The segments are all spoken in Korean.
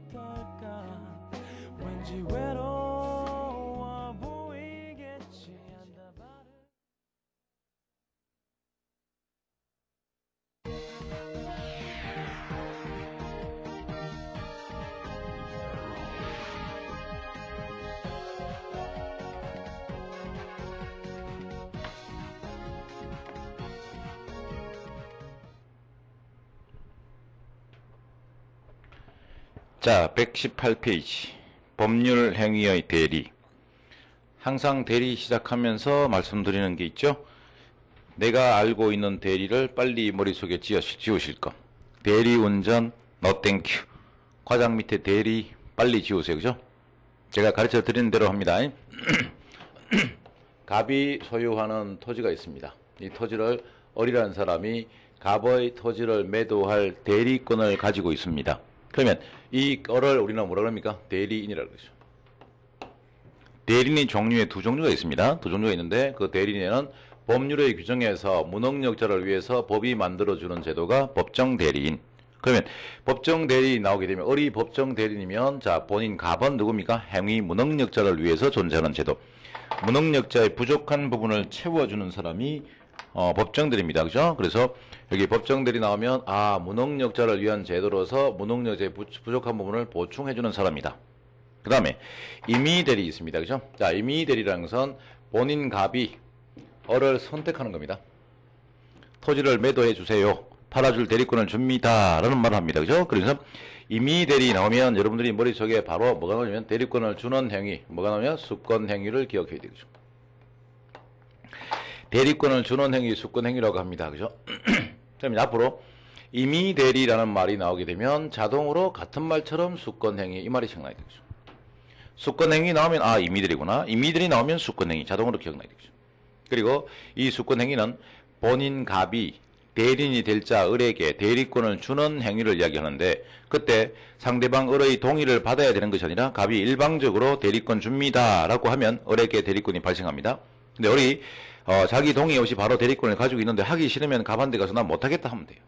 어떨까 왠지 외로워 보이겠지 한다발을 자, 118페이지 법률 행위의 대리. 항상 대리 시작하면서 말씀드리는 게 있죠. 내가 알고 있는 대리를 빨리 머릿속에 지우실 것. 대리운전 no 땡큐. 과장 밑에 대리 빨리 지우세요. 그죠? 제가 가르쳐 드리는 대로 합니다. 갑이 소유하는 토지가 있습니다. 이 토지를 을이라는 사람이 갑의 토지를 매도할 대리권을 가지고 있습니다. 그러면 이 을을 우리는 뭐라 그럽니까? 대리인이라고 그러죠. 대리인 종류에 두 종류가 있습니다. 두 종류가 있는데 그 대리인에는 법률의 규정에서 무능력자를 위해서 법이 만들어주는 제도가 법정 대리인. 그러면 법정 대리인 나오게 되면 을이 법정 대리인이면 자 본인 갑은 누굽니까? 행위 무능력자를 위해서 존재하는 제도. 무능력자의 부족한 부분을 채워주는 사람이 법정대리입니다. 그죠? 그래서 여기 법정대리 나오면 무능력자를 위한 제도로서 무능력자의 부족한 부분을 보충해주는 사람이다. 그 다음에 임의대리 있습니다. 그죠? 자, 임의대리라는 것은 본인 갑이 을을 선택하는 겁니다. 토지를 매도해 주세요. 팔아줄 대리권을 줍니다. 라는 말을 합니다. 그죠? 그래서 임의대리 나오면 여러분들이 머릿속에 바로 뭐가 나오냐면 대리권을 주는 행위, 뭐가 나오면 수권행위를 기억해야 되죠. 대리권을 주는 행위, 수권행위라고 합니다. 그죠? 그러면 앞으로 임의대리라는 말이 나오게 되면 자동으로 같은 말처럼 수권행위, 이 말이 생각나야 되죠. 수권행위 나오면 임의대리구나. 임의대리 나오면 수권행위, 자동으로 기억나야 되죠. 그리고 이 수권행위는 본인 갑이 대리인이 될 자 을에게 대리권을 주는 행위를 이야기하는데 그때 상대방 을의 동의를 받아야 되는 것이 아니라 갑이 일방적으로 대리권 줍니다 라고 하면 을에게 대리권이 발생합니다. 근데 을이 자기 동의 없이 바로 대리권을 가지고 있는데 하기 싫으면 갑한테 가서 난 못하겠다 하면 돼요.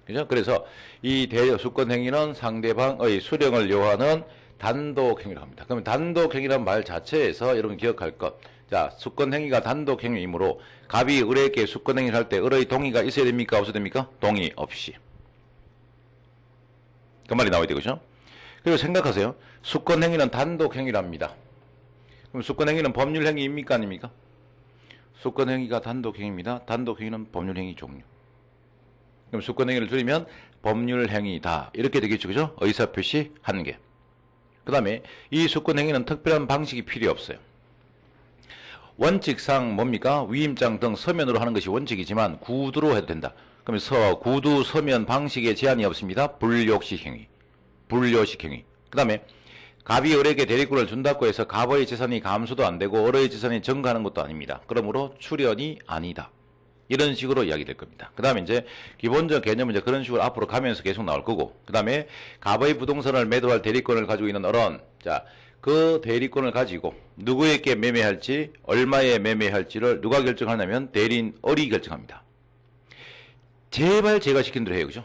그죠? 그래서 이 수권행위는 상대방의 수령을 요하는 단독행위를 합니다. 그러면 단독행위란 말 자체에서 여러분 기억할 것. 자, 수권행위가 단독행위이므로 갑이 을에게 수권행위를 할 때 을의 동의가 있어야 됩니까? 없어야 됩니까? 동의 없이. 그 말이 나와야 되죠. 그리고 생각하세요. 수권행위는 단독행위랍니다. 그럼 수권행위는 법률행위입니까? 아닙니까? 수권행위가 단독행위입니다. 단독행위는 법률행위 종류. 그럼 수권행위를 줄이면 법률행위다. 이렇게 되겠죠. 그죠? 의사표시 1개. 그 다음에 이 수권행위는 특별한 방식이 필요 없어요. 원칙상 뭡니까? 위임장 등 서면으로 하는 것이 원칙이지만 구두로 해도 된다. 그러면 구두 서면 방식에 제한이 없습니다. 불요식 행위. 불요식 행위. 그 다음에 갑이 을에게 대리권을 준다고 해서 갑의 재산이 감소도 안 되고 을의 재산이 증가하는 것도 아닙니다. 그러므로 출연이 아니다. 이런 식으로 이야기될 겁니다. 그 다음에 이제 기본적 개념은 이제 그런 식으로 앞으로 가면서 계속 나올 거고, 그 다음에 갑의 부동산을 매도할 대리권을 가지고 있는 을은 자, 그 대리권을 가지고 누구에게 매매할지, 얼마에 매매할지를 누가 결정하냐면 대리인 을이 결정합니다. 제발 제가 시킨 대로 해요. 그죠?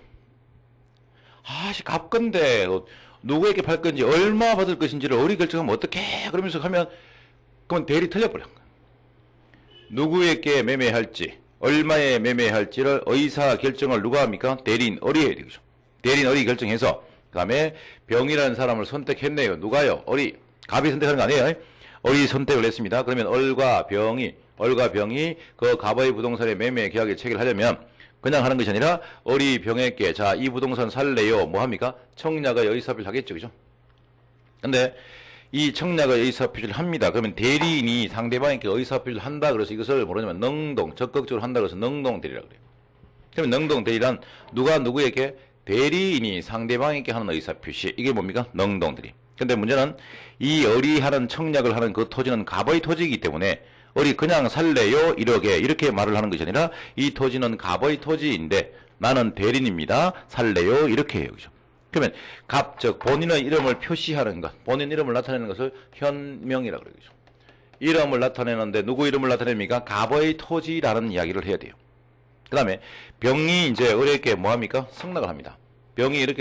갑 건데 누구에게 팔 건지 얼마 받을 것인지를 을이 결정하면 어떡해? 그러면서 하면 그건 대리 틀려버려. 누구에게 매매할지, 얼마에 매매할지를 의사 결정을 누가 합니까? 대리인 을이 해야 되죠. 대리인 을이 결정해서 그 다음에 병이라는 사람을 선택했네요. 누가요? 을이. 갑이 선택하는 거 아니에요. 을이 선택을 했습니다. 그러면 을과 병이 그 갑의 부동산의 매매 계약에 체결하려면 그냥 하는 것이 아니라 을이 병에게 자, 이 부동산 살래요. 뭐 합니까? 청약의 의사표시를 하겠죠. 그죠? 근데 이 청약의 의사표시를 합니다. 그러면 대리인이 상대방에게 의사표시를 한다. 그래서 이것을 뭐냐면 능동, 적극적으로 한다. 그래서 능동대리라고 그래요. 그러면 능동대리란 누가 누구에게 대리인이 상대방에게 하는 의사표시. 이게 뭡니까? 능동대리. 근데 문제는 이 을이 하는 청약을 하는 그 토지는 갑의 토지이기 때문에 을이 그냥 살래요? 이렇게 말을 하는 것이 아니라 이 토지는 갑의 토지인데 나는 대리인입니다. 살래요? 이렇게 해요. 그죠? 그러면 갑, 즉 본인의 이름을 표시하는 것, 본인 이름을 나타내는 것을 현명이라고 그러죠. 이름을 나타내는데 누구 이름을 나타냅니까? 갑의 토지라는 이야기를 해야 돼요. 그 다음에 병이 이제 을에게 뭐 합니까? 승낙을 합니다. 병이 이렇게